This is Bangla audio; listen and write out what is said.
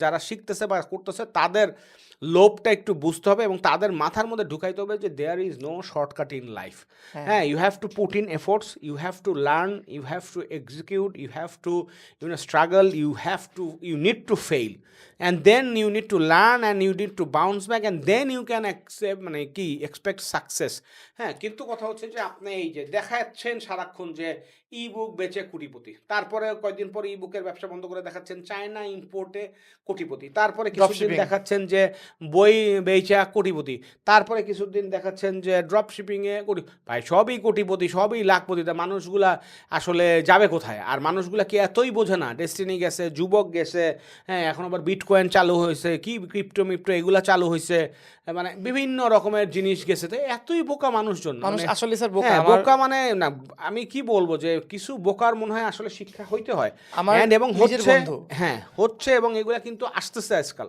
যারা শিখতেছে বা করতেছে তাদের লোভটা একটু বুঝতে হবে এবং তাদের মাথার মধ্যে ঢুকাইতে হবে যে there is no shortcut in life. হ্যাঁ। হ্যাঁ, you have to put in efforts, you have to learn, you have to execute, you have to struggle, you need to fail and then you need to learn and you need to bounce back and then you can accept মানে কি এক্সপেক্ট সাকসেস। হ্যাঁ, কিন্তু কথা হচ্ছে যে আপনি এই যে দেখাচ্ছেন সারাক্ষণ যে ই বুক বেচে কোটিপতি, তারপরে কয়েকদিন পরে ই বুকের ব্যবসা বন্ধ করে দেখাচ্ছেন চায়না ইম্পোর্টে কোটিপতি, তারপরে কিছুদিন Dropshipping। দেখাচ্ছেন যে বই বেচা কোটিপতি, তারপরে কিছুদিন দেখাচ্ছেন যে ড্রপ শিপিংয়ে কোটি। ভাই সবই কোটিপতি, সবই লাখপতি, তা মানুষগুলা আসলে যাবে কোথায়? আর মানুষগুলা কি এতই বোঝে না? ডেস্টিনি গেছে, যুবক গেছে, হ্যাঁ এখন আবার বিটকয়েন চালু হয়েছে, কি ক্রিপ্টো মিপ্টো এগুলা চালু হয়েছে, মানে বিভিন্ন রকমের জিনিস গেছে, তো এতই বোকা মানুষজন। মানুষ মানে আসলে স্যার বোকা। হ্যাঁ আমার বোকা মানে না, আমি কি বলবো যে কিছু বোকার মনে হয় আসলে শিক্ষা হইতে হয় আমার এবং নিজের হচ্ছে, বন্ধু হ্যাঁ হচ্ছে এবং এগুলা কিন্তু আসতেছে আজকাল।